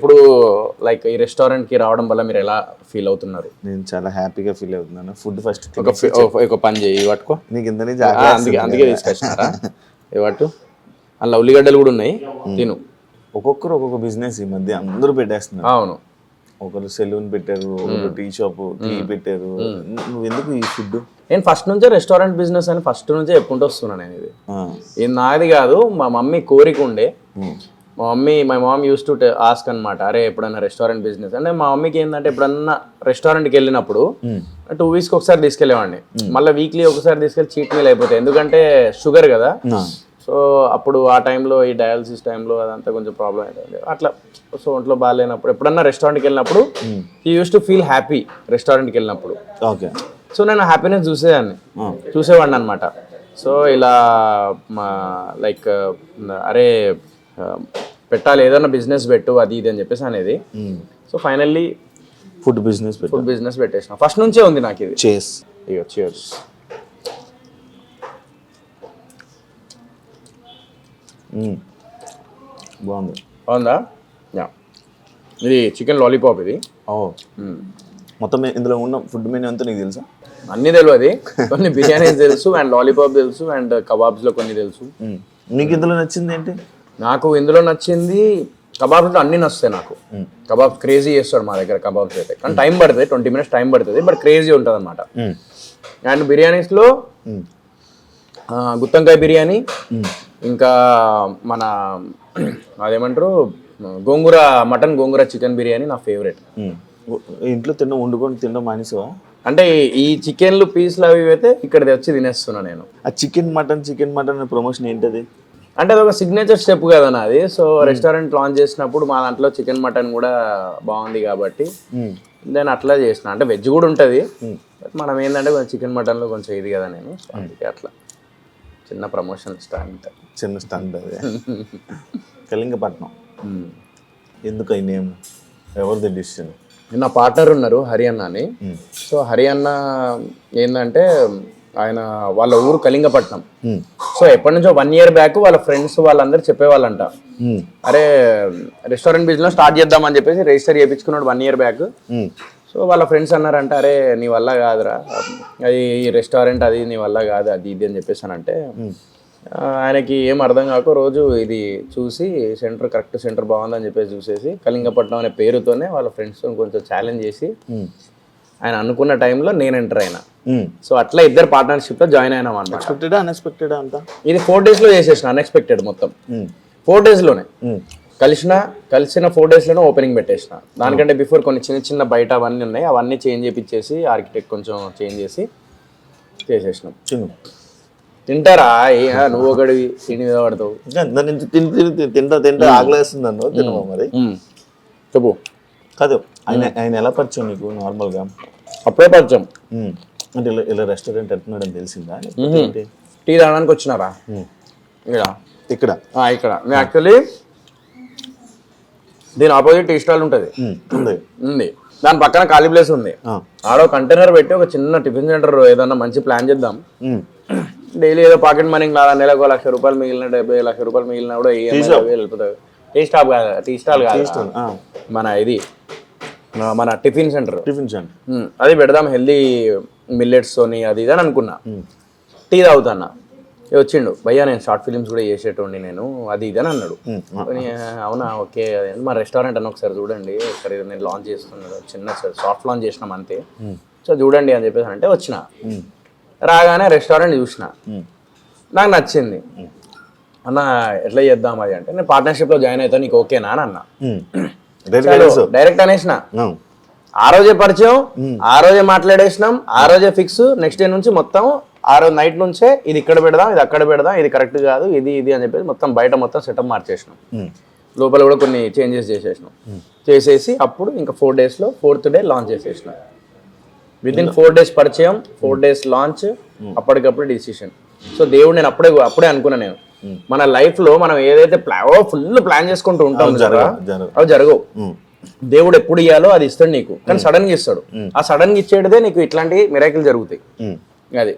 ఇప్పుడు లైక్ ఈ రెస్టారెంట్ కి రావడం వల్ల మీరు ఎలా ఫీల్ అవుతున్నారు? నేను చాలా హ్యాపీగా ఫీల్ అవుతున్నాను. ఫుడ్ ఫస్ట్ ఒక పని చేయి పట్టుకో, నీకు ఇంత అందుకే తీసుకొచ్చినారా పట్టు. అందులో ఉల్లిగడ్డలు కూడా ఉన్నాయి, తిను. ఒక్కొక్కరు ఒక్కొక్క బిజినెస్ ఈ మధ్య అందరూ పెట్టేస్తున్నారు. అవును, ఒకరు సెలూన్ పెట్టారు, ఒకరు టీ షాప్ టీ పెట్టారు. నువ్వు ఎందుకు ఈ ఫుడ్? నేను ఫస్ట్ నుంచే రెస్టారెంట్ బిజినెస్ అని ఫస్ట్ నుంచే చెప్పుకుంటూ వస్తున్నాను. నేను ఇది నాది కాదు, మా మమ్మీ కోరిక ఉండే. My mom use to ask అనమాట, అరే ఎప్పుడన్నా రెస్టారెంట్ బిజినెస్ అంటే. మా మమ్మీకి ఏంటంటే ఎప్పుడన్నా రెస్టారెంట్కి వెళ్ళినప్పుడు 2 వీక్స్కి ఒకసారి తీసుకెళ్ళేవాడిని, మళ్ళీ వీక్లీ ఒకసారి తీసుకెళ్ళి చీట్ మీల్ అయిపోతాయి, ఎందుకంటే షుగర్ కదా. సో అప్పుడు ఆ టైంలో ఈ డయాలసిస్ టైంలో అదంతా కొంచెం ప్రాబ్లం అవుతుంది అట్లా. సో ఒంట్లో బాగాలేనప్పుడు ఎప్పుడన్నా రెస్టారెంట్కి వెళ్ళినప్పుడు he use to feel happy రెస్టారెంట్కి వెళ్ళినప్పుడు. ఓకే. సో నేను హ్యాపీనెస్ చూసేవాడిని అనమాట. సో ఇలా లైక్ అరే పెట్టాలి, ఏదైనా బిజినెస్ పెట్టు అది ఇది అని చెప్పేసి అనేది. సో ఫైనల్లీ ఫుడ్ బిజినెస్ పెట్టేసిన. ఫస్ట్ నుంచే ఉంది నాకు ఇది. Cheers. బాగుందా? ఇది చికెన్ లాలీపాప్. ఇది మొత్తం ఇందులో ఉన్న ఫుడ్ మెనూ అంతా నీకు తెలుసా? అన్నీ తెలియదు, కొన్ని బిర్యానీస్ తెలుసు అండ్ లాలీపాప్ తెలుసు అండ్ కబాబ్స్లో కొన్ని తెలుసు. నీకు ఇందులో నచ్చింది ఏంటి? నాకు ఇందులో నచ్చింది కబాబ్స్లో అన్నీ నచ్చుతాయి నాకు. కబాబ్ క్రేజీ చేస్తాడు మా దగ్గర కబాబ్స్ అయితే, కానీ టైం పడుతుంది, 20 minutes టైం పడుతుంది, బట్ క్రేజీ ఉంటుంది అనమాట. అండ్ బిర్యానీస్లో గుత్తంకాయ బిర్యానీ, ఇంకా మన అదేమంటారు గోంగూర మటన్, గోంగూర చికెన్ బిర్యానీ నా ఫేవరెట్. ఇంట్లో వండుకొని తినడం మానేసావా? అంటే ఈ చికెన్లు పీస్లు అవి అయితే ఇక్కడ వచ్చి తినేస్తున్నా నేను. ఆ చికెన్ మటన్ ప్రమోషన్ ఏంటది? అంటే అది ఒక సిగ్నేచర్ స్టెప్ కదా నాది. సో రెస్టారెంట్ లాంచ్ చేసినప్పుడు మా దాంట్లో చికెన్ మటన్ కూడా బాగుంది కాబట్టి నేను అట్లా చేసిన. అంటే వెజ్ కూడా ఉంటుంది, మనం ఏంటంటే కొంచెం చికెన్ మటన్లో కొంచెం ఇది కదా నేను, అందుకే అట్లా చిన్న ప్రమోషన్ స్టంట్ అదే. కళింగపట్నం ఎందుకు ఈ నేమ్? ఎవరిది డిసిషన్? నా పార్ట్నర్ ఉన్నారు హరి అన్న అని. సో హరి అన్న ఏంటంటే ఆయన వాళ్ళ ఊరు కళింగపట్నం. సో ఎప్పటి నుంచో 1 year బ్యాక్ వాళ్ళ ఫ్రెండ్స్ వాళ్ళందరూ చెప్పేవాళ్ళంట, అరే రెస్టారెంట్ బిజినెస్ స్టార్ట్ చేద్దామని చెప్పేసి రిజిస్టర్ చేయించుకున్నాడు 1 year బ్యాక్. సో వాళ్ళ ఫ్రెండ్స్ అన్నారంట, అరే నీ వల్ల కాదురా అది ఈ రెస్టారెంట్, అది నీ వల్ల కాదు అది ఇది అని చెప్పేసానంటే, ఆయనకి ఏం అర్థం కాక రోజు ఇది చూసి కరెక్ట్ సెంటర్ బాగుందని చెప్పేసి చూసేసి కళింగపట్నం అనే పేరుతోనే వాళ్ళ ఫ్రెండ్స్తో కొంచెం ఛాలెంజ్ చేసి ఆయన అనుకున్న టైంలో నేను ఎంటర్ అయినా. సో అట్లా ఇద్దరు పార్ట్నర్షిప్లో జాయిన్ అయినాం అన్నమాట. ఎక్స్పెక్టెడా అన్ఎక్స్పెక్టెడా అంతా? ఇది 4 daysలో చేసేసిన, అన్ఎక్స్పెక్టెడ్ మొత్తం 4 daysలోనే కలిసిన 4 daysలోనే ఓపెనింగ్ పెట్టేసిన. దానికంటే బిఫోర్ కొన్ని చిన్న బయట అవన్నీ ఉన్నాయి, అవన్నీ చేంజ్ చేయించేసి ఆర్కిటెక్ట్ కొంచెం చేంజ్ చేసి చేసేసినాం. తింటారా నువ్వు ఒకటి తిని మీద పడతావు? తింటా ఆకలేస్తుంది అన్న తినమా మరి? చెప్పు. కాదు, ఆయన ఎలా పరిచయం నీకు? నార్మల్గా అప్పుడే పరిచయం అంటే ఇలా రెస్టారెంట్ వెళ్తున్నాడని తెలిసిందా? టీ తాగడానికి వచ్చినారా ఇక్కడ? నేను యాక్చువల్లీ దీని ఆపోజిట్ టీ స్టాల్ ఉంటుంది, దాని పక్కన ఖాళీ ప్లేస్ ఉంది. ఆడో కంటైనర్ పెట్టి ఒక చిన్న టిఫిన్ సెంటర్ ఏదన్నా మంచి ప్లాన్ చేద్దాం. డైలీ ఏదో పాకెట్ మనీ నెలకు 1 లక్ష రూపాయలు మిగిలిన 70 లక్ష రూపాయలు మిగిలిన కూడా వెళ్ళిపోతుంది. టీ స్టాల్ కాదు, మన ఇది మన టిఫిన్ సెంటర్. అది పెడదాం, హెల్దీ మిల్లెట్స్ తోని అది ఇది అని అనుకున్నా. టీ తాగుతాన్నా, వచ్చిండు భయ్యా నేను షార్ట్ ఫిలిమ్స్ కూడా చేసేటోండి నేను అది ఇది అని అన్నాడు. అవునా ఓకే, మా రెస్టారెంట్ అని ఒకసారి చూడండి, ఒకసారి నేను లాంచ్ చేస్తున్నాడు, చిన్న సాఫ్ట్ లాంచ్ చేసినాం అంతే, సో చూడండి అని చెప్పేసి అంటే వచ్చిన. రాగానే రెస్టారెంట్ చూసిన, నాకు నచ్చింది. అన్న ఎట్లా చేద్దాం అది అంటే, నేను పార్ట్నర్షిప్లో జాయిన్ అవుతా, నీకు ఓకేనా అని అన్నా. డైరెక్ట్ అనేసిన. ఆ రోజే పరిచయం, ఆ రోజే మాట్లాడేసినాం, ఆ రోజే ఫిక్స్. నెక్స్ట్ డే నుంచి మొత్తం ఆ రోజు నైట్ నుంచే ఇది ఇక్కడ పెడదాం, ఇది అక్కడ పెడదాం, ఇది కరెక్ట్ కాదు, ఇది అని చెప్పేసి మొత్తం బయట మొత్తం సెటప్ మార్చేసినాం. లోపల కూడా కొన్ని చేంజెస్ చేసేసి అప్పుడు ఇంకా 4 daysలో 4th day లాంచ్ చేసేసినాం. వితిన్ 4 days పరిచయం, 4 days లాంచ్, అప్పటికప్పుడు డిసిషన్. సో దేవుడు నేను అప్పుడే అనుకున్నా, నేను మన లైఫ్ లో మనం ఏదైతే ఫుల్ ప్లాన్ చేసుకుంటూ ఉంటాం అవి జరగవు. దేవుడు ఎప్పుడు ఇయ్యాలో అది ఇస్తాడు నీకు, కానీ సడన్ గా ఇస్తాడు. ఆ సడన్ గా ఇచ్చేటదే నీకు ఇట్లాంటి మిరాకిల్ జరుగుతాయి. అది